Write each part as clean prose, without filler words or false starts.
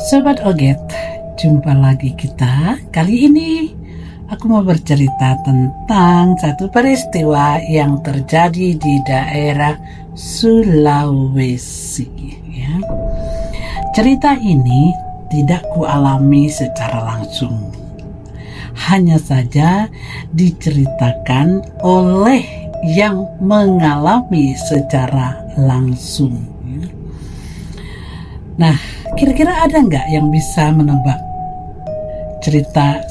Sobat Oget, jumpa lagi kita. Kali ini aku mau bercerita tentang satu peristiwa yang terjadi di daerah Sulawesi. Ya. Cerita ini tidak kualami secara langsung, hanya saja diceritakan oleh yang mengalami secara langsung. Nah, kira-kira ada nggak yang bisa menebak cerita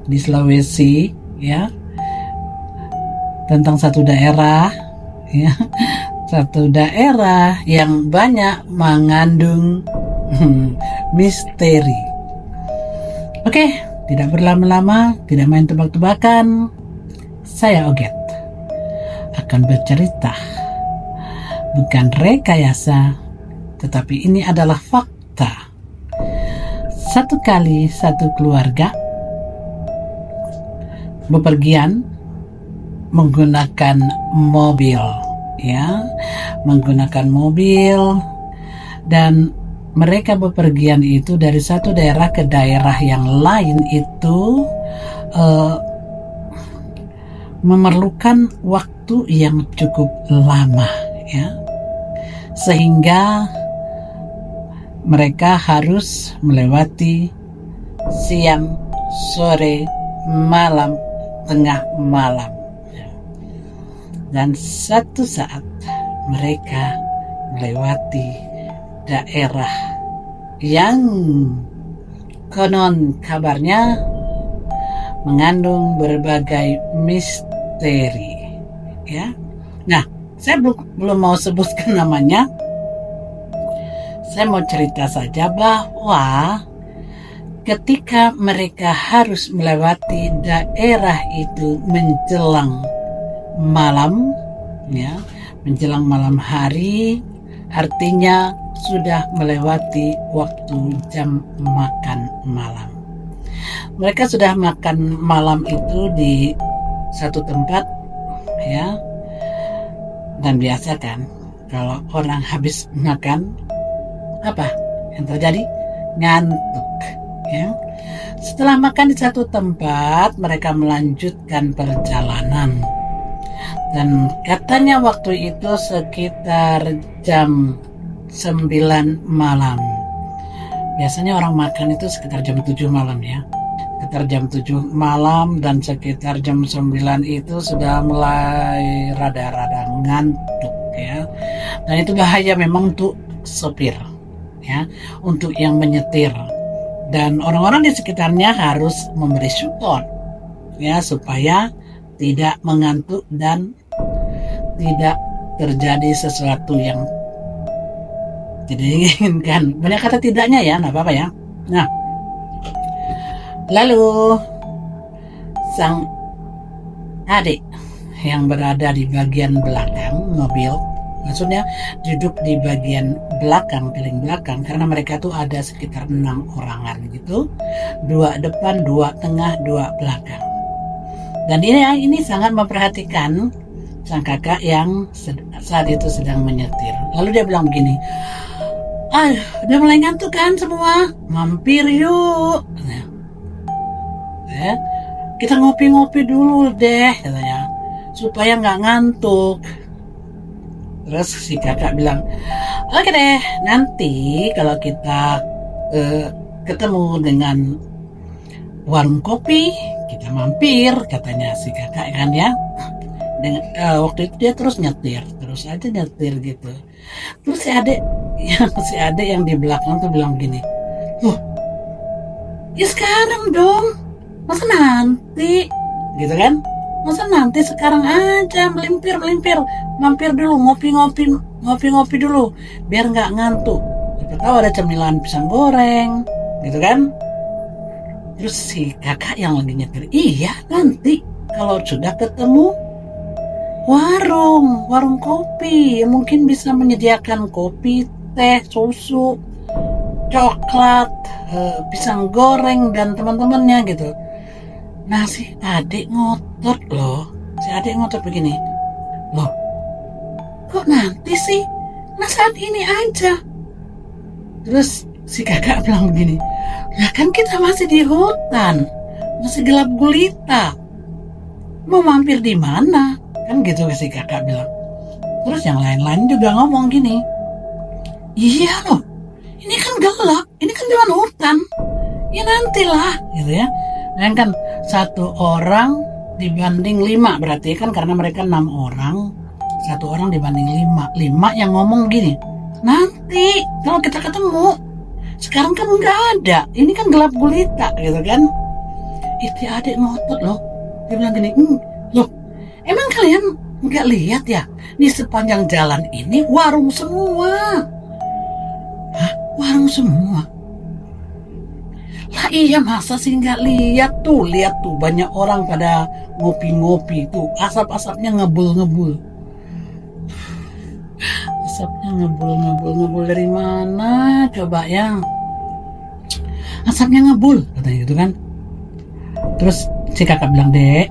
di Sulawesi, ya, tentang satu daerah, ya, satu daerah yang banyak mengandung misteri. Oke, tidak berlama-lama, tidak main tebak-tebakan, saya Oget akan bercerita, bukan rekayasa, tetapi ini adalah fakta. Satu kali satu keluarga bepergian menggunakan mobil, ya, menggunakan mobil, dan mereka bepergian itu dari satu daerah ke daerah yang lain itu memerlukan waktu yang cukup lama, ya, sehingga mereka harus melewati siang, sore, malam, tengah malam. Dan satu saat mereka melewati daerah yang konon kabarnya mengandung berbagai misteri, ya. Nah, saya belum mau sebutkan namanya. Saya mau cerita saja bahwa ketika mereka harus melewati daerah itu menjelang malam, ya, menjelang malam hari, artinya sudah melewati waktu jam makan malam. Mereka sudah makan malam itu di satu tempat, ya, dan biasa kan kalau orang habis makan, apa yang terjadi? Ngantuk, ya. Setelah makan di satu tempat, mereka melanjutkan perjalanan, dan katanya waktu itu sekitar jam 9 malam. Biasanya orang makan itu sekitar jam 7 malam, ya, sekitar jam 7 malam, dan sekitar jam 9 itu sudah mulai rada-rada ngantuk, ya. Dan itu bahaya memang untuk sopir, ya, untuk yang menyetir, dan orang-orang di sekitarnya harus memberi support, ya, supaya tidak mengantuk dan tidak terjadi sesuatu yang tidak diinginkan. Banyak kata tidaknya, ya, nggak apa-apa, ya. Nah, lalu sang adik yang berada di bagian belakang mobil, maksudnya duduk di bagian belakang, paling belakang, karena mereka tuh ada sekitar 6 orangan gitu, 2 depan, 2 tengah, 2 belakang. Dan ini sangat memperhatikan sang kakak yang saat itu sedang menyetir. Lalu dia bilang begini, udah mulai ngantuk kan semua, mampir yuk, ya, kita ngopi-ngopi dulu deh, katanya, supaya nggak ngantuk. Terus si kakak bilang, oke deh, nanti kalau kita ketemu dengan warung kopi, kita mampir, katanya si kakak, kan, ya. Waktu itu dia terus aja nyetir gitu. Terus si adik yang di belakang tuh bilang gini, ya sekarang dong, masa nanti, gitu kan? Masa nanti, sekarang aja, melimpir, mampir dulu, ngopi-ngopi dulu, biar nggak ngantuk. Siapa tahu ada cemilan pisang goreng, gitu kan? Terus si kakak yang lagi nyetir, iya, nanti kalau sudah ketemu warung kopi, mungkin bisa menyediakan kopi, teh, susu, coklat, pisang goreng, dan teman-temannya gitu. Nah, si adik ngotot begini, loh, kok nanti sih? Nah, saat ini aja. Terus si kakak bilang begini, ya kan kita masih di hutan, masih gelap gulita, mau mampir di mana? Kan gitu si kakak bilang. Terus yang lain-lain juga ngomong gini, iya loh, ini kan gelap, ini kan jalan hutan, ya nantilah gitu ya. Dan kan satu orang dibanding 5 berarti kan, karena mereka 6 orang, satu orang dibanding 5 yang ngomong gini, nanti kalau kita ketemu, sekarang kan nggak ada, ini kan gelap gulita gitu kan. Itu adik ngotot loh, dia bilang gini, loh emang kalian nggak lihat ya, di sepanjang jalan ini warung semua. Hah, warung semua? Lah iya, masa sih nggak lihat tuh, lihat tuh banyak orang pada ngopi-ngopi tuh, asap-asapnya ngebul-ngebul. Asapnya ngebul dari mana coba ya? Asapnya ngebul katanya gitu kan. Terus si kakak bilang, dek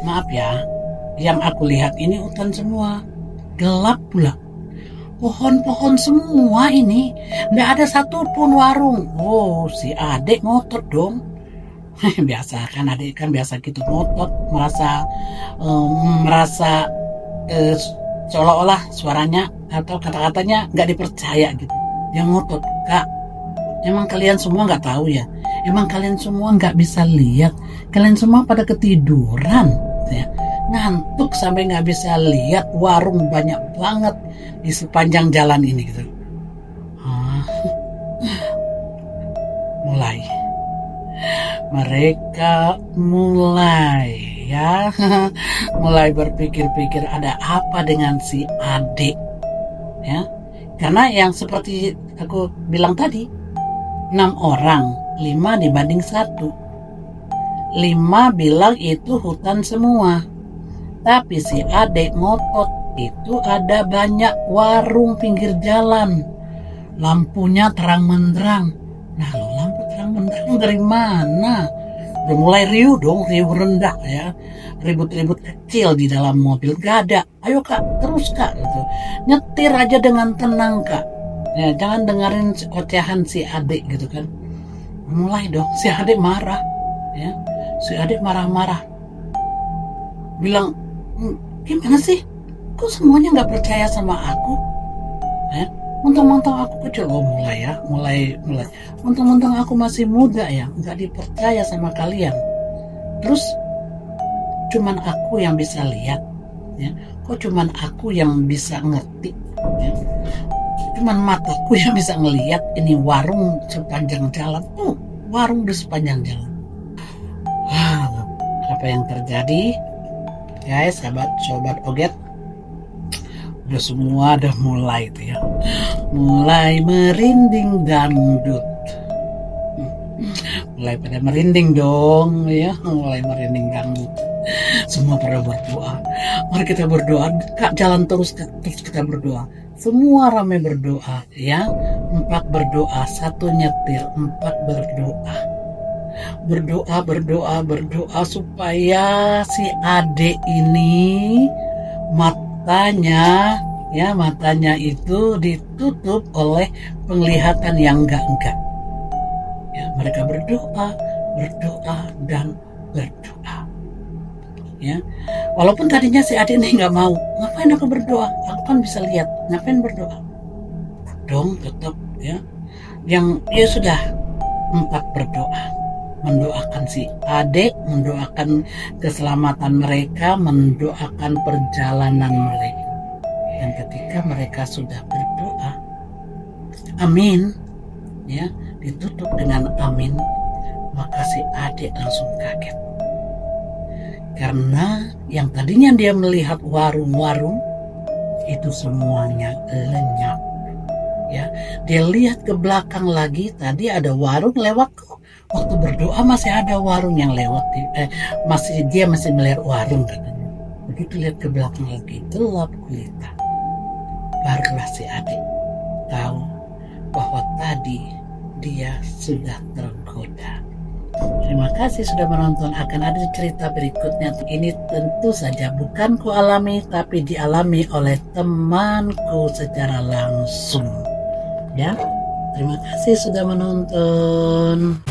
maaf ya, yang aku lihat ini hutan semua, gelap pula, pohon-pohon semua ini, nggak ada satupun warung. Oh, si adik ngotot dong. Biasa kan, adik kan biasa gitu ngotot, merasa seolah-olah suaranya atau kata-katanya nggak dipercaya gitu. Dia ngotot, kak, emang kalian semua nggak tahu ya? Emang kalian semua nggak bisa lihat? Kalian semua pada ketiduran, ya? Ngantuk sampai nggak bisa lihat warung banyak banget di sepanjang jalan ini gitu. Mereka mulai ya mulai berpikir-pikir ada apa dengan si adik ya, karena yang seperti aku bilang tadi, 6 orang, 5 dibanding 1. 5 bilang itu hutan semua, tapi si adik ngotot itu ada banyak warung pinggir jalan, lampunya terang menderang. Nah, lo lampu terang menderang dari mana? Udah mulai riuh dong, riuh rendah ya, ribut-ribut kecil di dalam mobil. Gak ada, ayo kak, terus kak gitu. Nyetir aja dengan tenang kak ya, jangan dengerin ocehan si adik gitu kan. Mulai dong si adik marah ya, si adik marah-marah bilang, gimana sih, kok semuanya nggak percaya sama aku ya? Mentang-mentang aku kecil, mulai mentang-mentang aku masih muda ya, nggak dipercaya sama kalian. Terus cuman aku yang bisa lihat ya, kok cuman aku yang bisa ngerti ya? Cuman mataku yang bisa ngelihat ini warung sepanjang jalan tuh, warung di sepanjang jalan. Apa yang terjadi guys, sobat oget? Udah semua udah mulai tuh ya, mulai merinding dangdut, mulai pada merinding dong ya, mulai merinding dangdut. Semua pada berdoa, mari kita berdoa kak, jalan terus kita berdoa. Semua ramai berdoa ya, 4 berdoa, 1 nyetir, 4 berdoa supaya si adik ini matanya itu ditutup oleh penglihatan yang enggak ya. Mereka berdoa dan berdoa ya, walaupun tadinya si adik ini nggak mau, ngapain aku berdoa, aku kan bisa lihat, ngapain berdoa dong, tetap ya. Yang ya sudah, 4 berdoa, mendoakan si adik, mendoakan keselamatan mereka, mendoakan perjalanan mereka. Dan ketika mereka sudah berdoa, amin ya, ditutup dengan amin, maka si adik langsung kaget, karena yang tadinya dia melihat warung-warung itu semuanya lenyap ya. Dia lihat ke belakang lagi, tadi ada warung lewat kok, waktu berdoa masih ada warung yang lewat, dia masih melihat warung katanya. Begitu lihat ke belakang lagi, gelap gulita. Barulah si adik tahu bahwa tadi dia sudah tergoda. Terima kasih sudah menonton. Akan ada cerita berikutnya. Ini tentu saja bukan ku alami, tapi dialami oleh temanku secara langsung ya. Terima kasih sudah menonton.